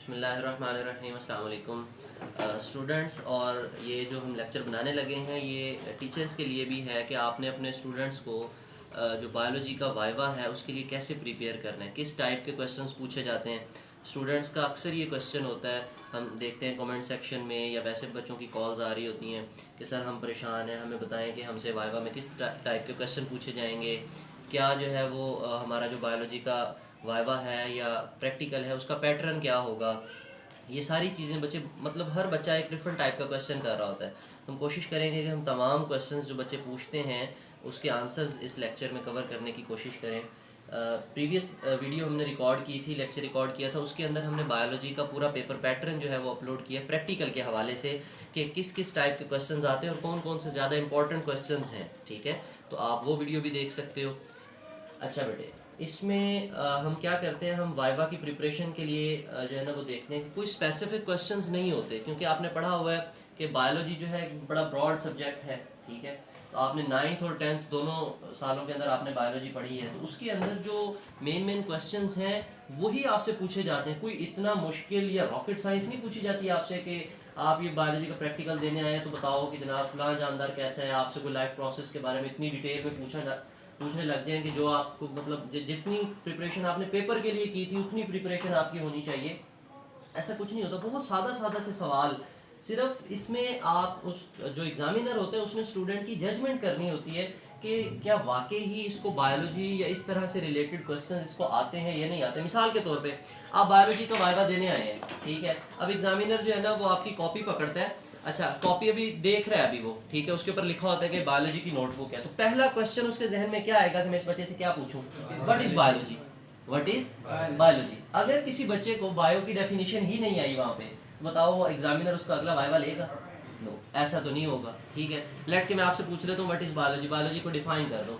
बिस्मिल्लाहिर्रहमानिर्रहीम, अस्सलाम वालेकुम स्टूडेंट्स। और ये जो हम लेक्चर बनाने लगे हैं ये टीचर्स के लिए भी है कि आपने अपने स्टूडेंट्स को जो बायोलॉजी का वाइवा है उसके लिए कैसे प्रिपेयर करना है, किस टाइप के क्वेश्चंस पूछे जाते हैं। स्टूडेंट्स का अक्सर ये क्वेश्चन होता है, हम देखते हैं कमेंट सेक्शन में या वैसे बच्चों की कॉल्स आ रही होती हैं कि सर हम परेशान हैं, हमें बताएं कि हमसे वाइवा में किस टाइप के क्वेश्चन पूछे जाएंगे, क्या जो है वो हमारा जो बायोलॉजी का वाइवा है या प्रैक्टिकल है उसका पैटर्न क्या होगा। ये सारी चीज़ें बच्चे मतलब हर बच्चा एक डिफरेंट टाइप का क्वेश्चन कर रहा होता है। हम कोशिश करेंगे कि हम तमाम क्वेश्चंस जो बच्चे पूछते हैं उसके आंसर्स इस लेक्चर में कवर करने की कोशिश करें। प्रीवियस वीडियो हमने रिकॉर्ड की थी, लेक्चर रिकॉर्ड किया था, उसके अंदर हमने बायोलॉजी का पूरा पेपर पैटर्न जो है वो अपलोड किया प्रैक्टिकल के हवाले से कि किस किस टाइप के क्वेश्चंस आते हैं और कौन कौन से ज़्यादा इंपॉर्टेंट क्वेश्चंस हैं। ठीक है, तो आप वो वीडियो भी देख सकते हो। अच्छा बेटे, इसमें हम क्या करते हैं, हम वाइवा की प्रिपरेशन के लिए जो है ना वो देखते हैं कि कोई स्पेसिफिक क्वेश्चंस नहीं होते, क्योंकि आपने पढ़ा हुआ है कि बायोलॉजी जो है एक बड़ा ब्रॉड सब्जेक्ट है। ठीक है, तो आपने 9th और 10th दोनों सालों के अंदर आपने बायोलॉजी पढ़ी है, तो उसके अंदर जो मेन क्वेश्चंस हैं वही आपसे पूछे जाते हैं। कोई इतना मुश्किल या रॉकेट साइंस नहीं पूछी जाती आपसे कि आप ये बायोलॉजी का प्रैक्टिकल देने आए हैं तो बताओ कि जनाब फलां जानदार कैसा है, आपसे कोई लाइफ प्रोसेस के बारे में इतनी डिटेल में पूछने लग जाए कि जो आपको मतलब जितनी प्रिपरेशन आपने पेपर के लिए की थी उतनी प्रिपरेशन आपकी होनी चाहिए। ऐसा कुछ नहीं होता, बहुत सादा सादा से सवाल। सिर्फ इसमें आप उस जो एग्जामिनर होते हैं उसमें स्टूडेंट की जजमेंट करनी होती है कि क्या वाकई ही इसको बायोलॉजी या इस तरह से रिलेटेड क्वेश्चन इसको आते हैं या नहीं आते। मिसाल के तौर पे आप बायोलॉजी का वाइवा देने आए हैं, ठीक है, अब एग्जामिनर जो है ना वो आपकी कॉपी पकड़ता है। अच्छा, कॉपी अभी देख रहा है अभी वो, ठीक है, उसके ऊपर लिखा होता है कि बायोलॉजी की नोटबुक है, तो पहला क्वेश्चन उसके जहन में क्या आएगा कि मैं इस बच्चे से क्या पूछूं, what is biology, what is biology. अगर किसी बच्चे को बायो की डेफिनेशन ही नहीं आई वहां पे, बताओ एग्जामिनर उसका अगला वाइवा लेगा? नो, ऐसा तो नहीं होगा। ठीक है, लेट के मैं आपसे पूछ लेता हूँ व्हाट इज बायोलॉजी, बायोलॉजी को डिफाइन कर दो।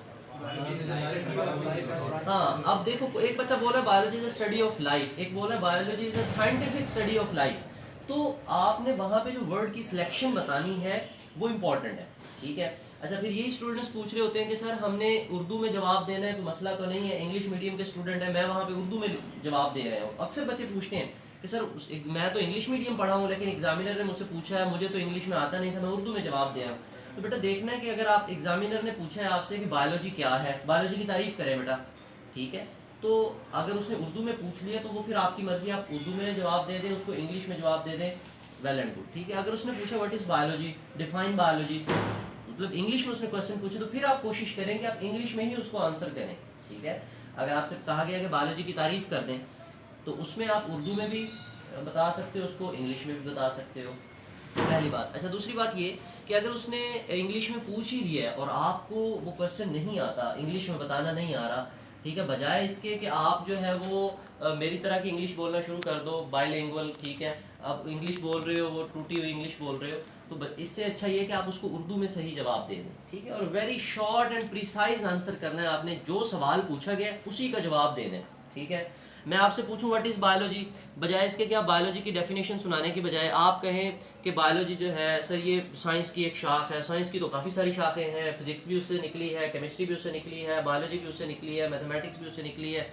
हाँ, अब देखो, एक बच्चा बोल रहा है biology is a study of life, एक बोल रहा है biology is a scientific study of life. तो आपने वहां पे जो वर्ड की सिलेक्शन बतानी है वो इम्पोर्टेंट है। ठीक है, अच्छा, फिर यही स्टूडेंट्स पूछ रहे होते हैं कि सर हमने उर्दू में जवाब देना है, तो मसला तो नहीं है, इंग्लिश मीडियम के स्टूडेंट है, मैं वहाँ पे उर्दू में जवाब दे रहा हूँ। अक्सर बच्चे पूछते हैं कि सर मैं तो इंग्लिश मीडियम पढ़ा हूँ लेकिन एग्जामिनर ने मुझसे पूछा है, मुझे तो इंग्लिश में आता नहीं था, मैं उर्दू में जवाब दे रहा हूँ। तो बेटा देखना है कि अगर आप एग्जामिनर ने पूछा है आपसे कि बायोलॉजी क्या है, बायोलॉजी की तारीफ करें बेटा। ठीक है, तो अगर उसने उर्दू में पूछ लिया तो वो फिर आपकी मर्जी, आप उर्दू में जवाब दे दें, उसको इंग्लिश में जवाब दे दें, वेल एंड गुड। ठीक है, अगर उसने पूछा what is biology, define biology, मतलब इंग्लिश में उसने क्वेश्चन पूछे, तो फिर आप कोशिश करें कि आप इंग्लिश में ही उसको आंसर करें। ठीक है, अगर आपसे कहा गया कि बायोलॉजी की तारीफ कर दें तो उसमें आप उर्दू में भी बता सकते हो, उसको इंग्लिश में भी बता सकते हो, पहली बात। अच्छा, दूसरी बात ये कि अगर उसने इंग्लिश में पूछ ही लिया है और आपको वो क्वेश्चन नहीं आता, इंग्लिश में बताना नहीं आ रहा, ठीक है, बजाय इसके कि आप जो है वो मेरी तरह की इंग्लिश बोलना शुरू कर दो, बाइलिंगुअल, ठीक है, आप इंग्लिश बोल रहे हो, वो टूटी हुई इंग्लिश बोल रहे हो, तो इससे अच्छा ये कि आप उसको उर्दू में सही जवाब दे दें। ठीक है, और very short and precise answer करना है आपने, जो सवाल पूछा गया उसी का जवाब देना है। ठीक है, मैं आपसे पूछूं व्हाट इज़ बायोलॉजी, बजाय इसके कि आप बायोलॉजी की डेफिनेशन सुनाने की बजाय आप कहें कि बायोलॉजी जो है सर ये साइंस की एक शाख है, साइंस की तो काफ़ी सारी शाखें हैं, फिजिक्स भी उससे निकली है, केमिस्ट्री भी उससे निकली है, बायोलॉजी भी उससे निकली है, मैथमेटिक्स भी उससे निकली है।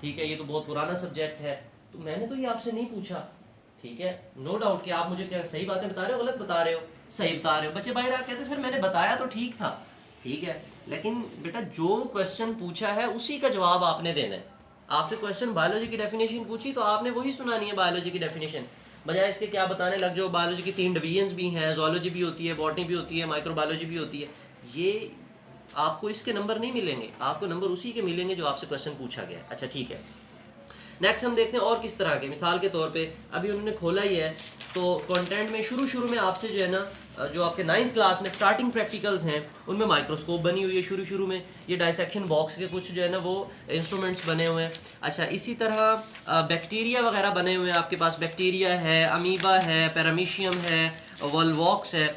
ठीक है, ये तो बहुत पुराना सब्जेक्ट है, तो मैंने तो ये आपसे नहीं पूछा। ठीक है, नो डाउट कि आप मुझे क्या सही बातें बता रहे हो, गलत बता रहे हो, सही बता रहे हो। बच्चे बाहर कहते हैं सर मैंने बताया तो ठीक था। ठीक है, लेकिन बेटा जो क्वेश्चन पूछा है उसी का जवाब आपने देना है। आपसे क्वेश्चन बायोलॉजी की डेफिनेशन पूछी तो आपने वही सुनानी है बायोलॉजी की डेफिनेशन, बजाय इसके क्या बताने लग जाओ बायोलॉजी की 3 डिवीजन्स भी हैं, जोलॉजी भी होती है, बॉटनी भी होती है, माइक्रोबायोलॉजी भी होती है। ये आपको इसके नंबर नहीं मिलेंगे, आपको नंबर उसी के मिलेंगे जो आपसे क्वेश्चन पूछा गया है। अच्छा ठीक है, नेक्स्ट हम देखते हैं और किस तरह के। मिसाल के तौर पे अभी उन्होंने खोला ही है, तो कंटेंट में शुरू में आपसे जो है ना जो आपके 9th क्लास में स्टार्टिंग प्रैक्टिकल्स हैं उनमें माइक्रोस्कोप बनी हुई है शुरू में, ये डाइसेक्शन बॉक्स के कुछ जो है ना वो इंस्ट्रूमेंट्स बने हुए हैं। अच्छा, इसी तरह बैक्टीरिया वगैरह बने हुए हैं, आपके पास बैक्टीरिया है, अमीबा है, पैरामीशियम है, वॉल्वॉक्स है।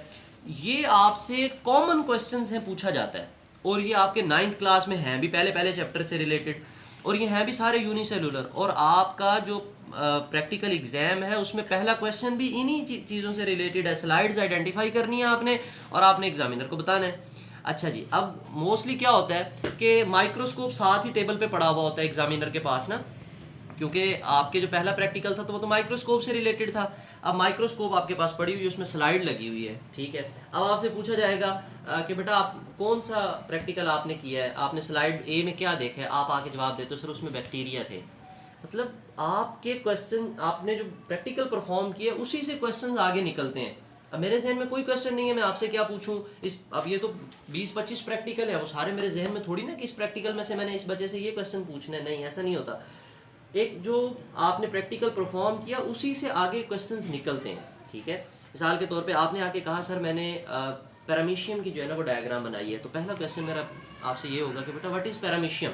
ये आपसे कॉमन क्वेश्चंस हैं, पूछा जाता है, और ये आपके 9th क्लास में हैं भी पहले चैप्टर से रिलेटेड, और ये हैं भी सारे यूनिसेलुलर। और आपका जो प्रैक्टिकल एग्जाम है उसमें पहला क्वेश्चन भी इन्हीं चीज़ों से रिलेटेड है। स्लाइड्स आइडेंटिफाई करनी है आपने और आपने एग्जामिनर को बताना है। अच्छा जी, अब मोस्टली क्या होता है कि माइक्रोस्कोप साथ ही टेबल पे पड़ा हुआ होता है एग्जामिनर के पास ना, क्योंकि आपके जो पहला प्रैक्टिकल था तो वो तो माइक्रोस्कोप से रिलेटेड था। अब माइक्रोस्कोप आपके पास पड़ी हुई है, उसमें स्लाइड लगी हुई है, ठीक है। अब आपसे पूछा जाएगा कि बेटा आप कौन सा प्रैक्टिकल आपने किया है, आपने स्लाइड ए में क्या देखा है, आप आके जवाब देते हो सर उसमें बैक्टीरिया थे। मतलब आपके क्वेश्चन, आपने जो प्रैक्टिकल परफॉर्म किया उसी से क्वेश्चन आगे निकलते हैं। अब मेरे जहन में कोई क्वेश्चन नहीं है, मैं आपसे क्या पूछूं इस, अब ये तो 20-25 प्रैक्टिकल है, वो सारे मेरे जहन में थोड़ी ना कि इस प्रैक्टिकल में से मैंने इस बच्चे से ये क्वेश्चन पूछना है, नहीं ऐसा नहीं होता। एक जो आपने प्रैक्टिकल परफॉर्म किया उसी से आगे क्वेश्चंस निकलते हैं, ठीक है। मिसाल के तौर पे आपने आके कहा सर मैंने पैरामीशियम की जो है ना वो डायग्राम बनाई है, तो पहला क्वेश्चन मेरा आपसे ये होगा कि बेटा व्हाट इज़ पैरामीशियम,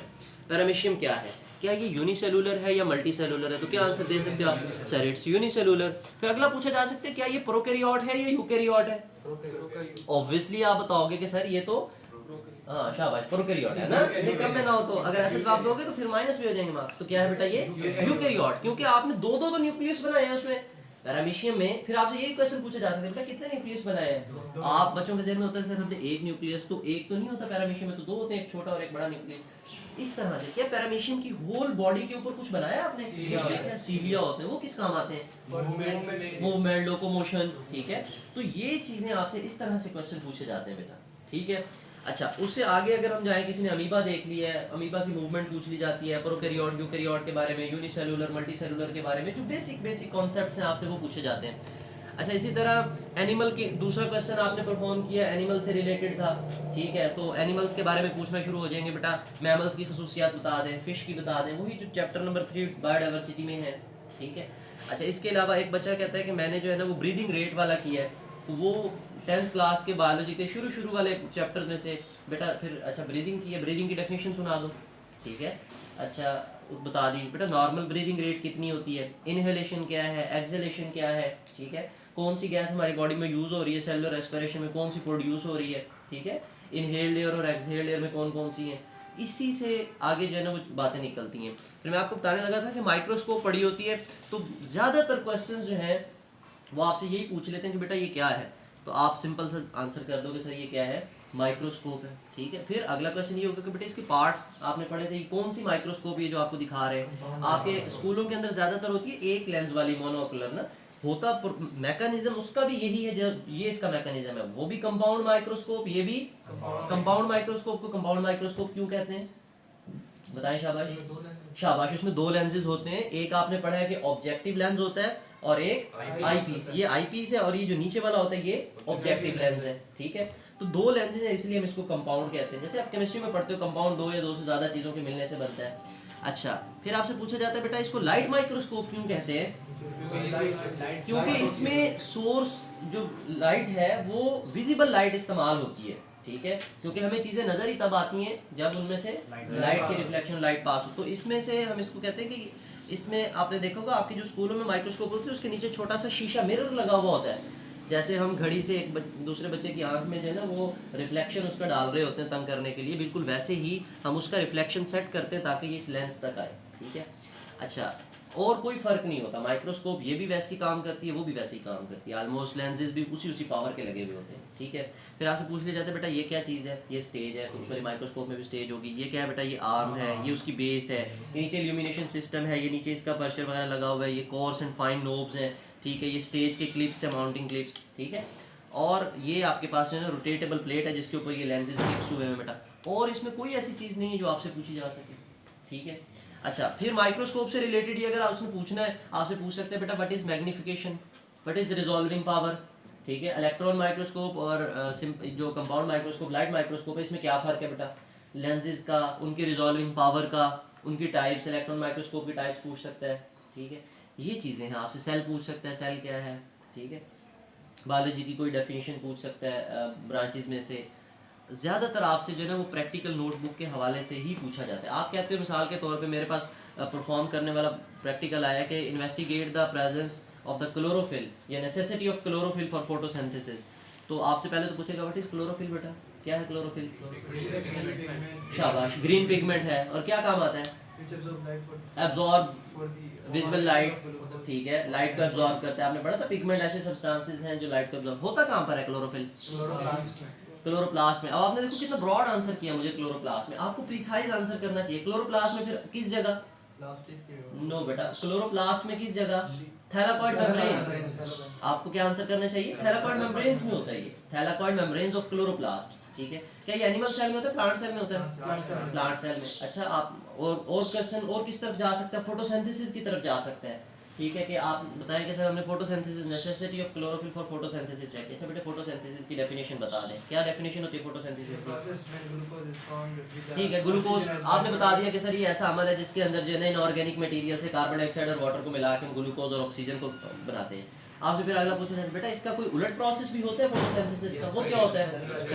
पैरामीशियम क्या है, क्या ये यूनिसेलुलर है या मल्टी सेलुलर है, तो क्या आंसर दे सकते हो आप, सर इट्स यूनिसेलुलर। फिर अगला पूछा जा सकता है क्या ये प्रोकैरियोट है या यूकैरियोट है, ऑब्वियसली आप बताओगे कि सर ये तो हाँ शाबाश प्रोकैरियोट है ना, ये कम में ना हो, तो अगर ऐसे जवाब दोगे तो फिर माइनस भी हो जाएंगे मार्क्स। तो क्या है बेटा ये यूकैरियोट, क्योंकि आपने दो दो तो न्यूक्लियस बनाए हैं उसमें पैरामीशियम में। फिर आपसे यही क्वेश्चन पूछा जा सकता है बेटा कितने न्यूक्लियस बनाए हैं, आप बच्चों के जहन में होता है सर हमने एक न्यूक्लियस, तो एक तो नहीं होता पैरामीशियम में, तो दो होते हैं, एक छोटा और एक बड़ा न्यूक्लियस। इस तरह से क्या पैरामीशियम की होल बॉडी के ऊपर कुछ बनाया आपने, सीलिया होते हैं, वो किस काम आते हैं, मूवमेंट, लोकोमोशन, ठीक है। तो ये चीजें आपसे इस तरह से क्वेश्चन पूछे जाते हैं बेटा, ठीक है। अच्छा उससे आगे अगर हम जाएं, किसी ने अमीबा देख लिया है, अमीबा की मूवमेंट पूछ ली जाती है, प्रोकैरियोट यूकैरियोट के बारे में, यूनिसेलुलर मल्टी सेलुलर के बारे में, जो बेसिक कॉन्सेप्ट्स हैं आपसे वो पूछे जाते हैं। अच्छा इसी तरह एनिमल की दूसरा क्वेश्चन आपने परफॉर्म किया, एनिमल से रिलेटेड था, ठीक है। तो एनिमल्स के बारे में पूछना शुरू हो जाएंगे बेटा, मैमल्स की खसूसियात बता दें, फिश की बता दें, वही जो चैप्टर नंबर 3 बायोडाइवर्सिटी में है, ठीक है। अच्छा इसके अलावा एक बच्चा कहता है कि मैंने जो है ना वो ब्रीदिंग रेट वाला किया है, तो वो 10th क्लास के बायोलॉजी के शुरू वाले चैप्टर में से बेटा, फिर अच्छा ब्रीदिंग की है, ब्रीदिंग की डेफिनेशन सुना दो, ठीक है। अच्छा बता दी बेटा नॉर्मल ब्रीदिंग रेट कितनी होती है, इनहेलेशन क्या है, एक्सहेलेशन क्या है, ठीक है। कौन सी गैस हमारी बॉडी में यूज़ हो रही है, सेलुलर रेस्पिरेशन में कौन सी प्रोड्यूस हो रही है, ठीक है। इनहेल्ड एयर और एक्सहेल्ड एयर में कौन कौन सी हैं, इसी से आगे जो है ना वो बातें निकलती हैं। फिर मैं आपको बताने लगा था कि माइक्रोस्कोप पड़ी होती है, तो ज़्यादातर क्वेश्चन जो हैं वो आपसे यही पूछ लेते हैं कि बेटा ये क्या है, तो आप सिंपल सा आंसर कर दोगे सर ये क्या है, माइक्रोस्कोप है, ठीक है। फिर अगला क्वेश्चन ये होगा कि बेटा इसके पार्ट्स आपने पढ़े थे, कौन सी माइक्रोस्कोप ये जो आपको दिखा रहे हैं, आपके स्कूलों के अंदर ज़्यादातर होती है एक लेंस वाली मोनोकुलर ना, होता मैकेनिज्म उसका भी यही है, जो ये इसका मैकेनिज्म है वो भी कंपाउंड माइक्रोस्कोप, ये भी कंपाउंड माइक्रोस्कोप। को कंपाउंड माइक्रोस्कोप क्यों कहते हैं बताएं, शाबाश शाबाश। उसमें दो लेंसेज होते हैं, एक आपने पढ़ा है कि ऑब्जेक्टिव लेंस होता है और एक आईपीस, ये आईपीस है, और ये जो नीचे वाला होता है ये ऑब्जेक्टिव लेंस है, ठीक है। तो दो लेंसेज है इसलिए हम इसको कंपाउंड कहते हैं। जैसे आप केमिस्ट्री में पढ़ते हो कंपाउंड दो या दो से ज्यादा चीजों के मिलने से बनता है। अच्छा फिर आपसे पूछा जाता है बेटा इसको लाइट माइक्रोस्कोप क्यों कहते हैं, क्योंकि इसमें सोर्स जो लाइट है वो विजिबल लाइट इस्तेमाल होती है, ठीक है। क्योंकि हमें चीज़ें नज़र ही तब आती हैं जब उनमें से लाइट की रिफ्लेक्शन, लाइट पास हो। तो इसमें से हम इसको कहते हैं कि इसमें आपने देखा होगा आपके जो स्कूलों में माइक्रोस्कोप होती है उसके नीचे छोटा सा शीशा मिरर लगा हुआ होता है, जैसे हम घड़ी से एक दूसरे बच्चे की आंख में जो है ना वो रिफ्लेक्शन उसका डाल रहे होते हैं तंग करने के लिए, बिल्कुल वैसे ही हम उसका रिफ्लेक्शन सेट करते हैं ताकि ये इस लेंस तक आए, ठीक है। अच्छा और कोई फ़र्क नहीं होता, माइक्रोस्कोप ये भी वैसी काम करती है वो भी वैसी काम करती है, ऑलमोस्ट लेंसेज भी उसी पावर के लगे हुए होते हैं, ठीक है। फिर आपसे पूछ लिया जाता है बेटा ये क्या चीज़ है, ये स्टेज है, उस वाले माइक्रोस्कोप में भी स्टेज होगी, ये क्या है बेटा, ये आर्म है, ये उसकी बेस है, नीचे इल्यूमिनेशन सिस्टम है, ये नीचे इसका पर्चर वगैरह लगा हुआ है, ये कोर्स एंड फाइन नोब्स हैं, ठीक है, ये स्टेज के क्लिप्स है, माउंटिंग क्लिप्स, ठीक है। और ये आपके पास जो है ना रोटेटेबल प्लेट है जिसके ऊपर ये लेंसेज फिक्स हुए हैं बेटा, और इसमें कोई ऐसी चीज़ नहीं है जो आपसे पूछी जा सके, ठीक है। अच्छा फिर माइक्रोस्कोप से रिलेटेड ही अगर आपसे पूछना है, आपसे पूछ सकते हैं बेटा what is magnification, what is resolving power, ठीक है। इलेक्ट्रॉन माइक्रोस्कोप और जो कंपाउंड माइक्रोस्कोप, लाइट माइक्रोस्कोप है, इसमें क्या फ़र्क है बेटा, लेंसेज का, उनकी रिजॉल्विंग पावर का, उनकी टाइप्स, इलेक्ट्रॉन माइक्रोस्कोप की टाइप्स पूछ सकता है, ठीक है। ये चीज़ें हैं। आपसे सेल पूछ सकता है, सेल क्या है, ठीक है। बायोलॉजी की कोई डेफिनेशन पूछ सकता है ब्रांचेस में से। ज़्यादातर आपसे जो है ना वो प्रैक्टिकल नोटबुक के हवाले से ही पूछा जाता है। आप कहते हो मिसाल के तौर पे मेरे पास परफॉर्म करने वाला प्रैक्टिकल आया कि investigate the presence of the chlorophyll या necessity of chlorophyll for photosynthesis. तो आपसे पहले तो पूछेगा व्हाट इज क्लोरोफिल बेटा, क्या है क्लोरोफिल, शाबाश, ग्रीन पिगमेंट है और क्या काम आता है, एब्जॉर्ब विजिबल लाइट, ठीक है, लाइट को एब्जॉर्ब करता है। आपने पढ़ा था पिगमेंट ऐसे सब्सटेंसेस हैं जो लाइट को एब्जॉर्ब, होता कहाँ पर है क्लोरोफिल, क्लोरोप्लास्ट में। अब आपने देखो कितना ब्रॉड आंसर किया मुझे क्लोरोप्लास्ट में, आपको प्रिसाइज आंसर करना चाहिए। क्लोरोप्लास्ट में फिर किस जगह, नो बेटा, क्लोरोप्लास्ट में किस जगह? Thylakoid membranes. आपको क्या आंसर करना चाहिए? थैलाकॉइड मेम्ब्रेन्स में होता है ये, थैलाकॉइड मेम्ब्रेन्स ऑफ क्लोरोप्लास्ट। ठीक है, क्या ये एनिमल सेल में होता है, प्लांट सेल में होता है? प्लांट सेल में। अच्छा, आप और क्वेश्चन और किस तरफ जा सकता है? फोटोसिंथेसिस की तरफ जा सकता है। ठीक है, कि आप बताएं कि सर हमने photosynthesis, necessity of chlorophyll for photosynthesis check किया। अच्छा बेटे, फोटोसिंथेसिस की डेफिनेशन बता दें, क्या डेफिनेशन होती है फोटोसिंथेसिस की? ठीक है, ग्लूकोज आपने बता दिया कि सर ये ऐसा अमल है जिसके अंदर जो है इनऑर्गेनिक मटेरियल से कार्बन डाइऑक्साइड और वाटर को मिला के हम ग्लूकोज और ऑक्सीजन को बनाते हैं। आपसे फिर अगला पूछना है बेटा, इसका कोई उलट प्रोसेस भी होता है फोटोसिंथेसिस का? वो क्या होता है?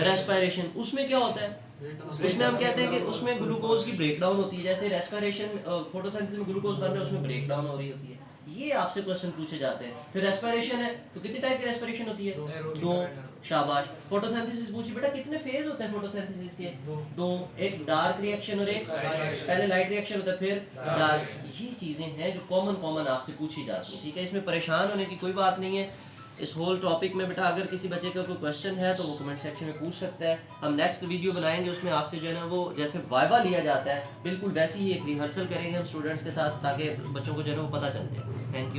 रेस्पिरेशन। उसमें क्या होता है? उसमें हम कहते हैं कि उसमें ग्लूकोज की ब्रेकडाउन होती है, जैसे रेस्पिरेशन फोटोसिंथेसिस में ग्लूकोज बन रहा है, उसमें ब्रेकडाउन हो रही होती है। ये आपसे क्वेश्चन पूछे जाते हैं। फिर रेस्पिरेशन है तो कितनी टाइप की रेस्पिरेशन होती है? दो। शाबाश। फोटोसिंथेसिस पूछी बेटा, कितने फेज होते हैं फोटोसिंथेसिस के? दो, एक डार्क रिएक्शन और एक पहले लाइट रिएक्शन होता है फिर डार्क। ये चीजें हैं जो कॉमन आपसे पूछी जाती हैं। ठीक है, इसमें परेशान होने की कोई बात नहीं है। इस होल टॉपिक में बेटा अगर किसी बच्चे का कोई क्वेश्चन है तो वो कमेंट सेक्शन में पूछ सकता है। हम नेक्स्ट वीडियो बनाएंगे, उसमें आपसे जो है ना वो जैसे वाइवा लिया जाता है बिल्कुल वैसी ही एक रिहर्सल करेंगे हम स्टूडेंट्स के साथ, ताकि बच्चों को जो है ना वो पता चल जाए। Thank you.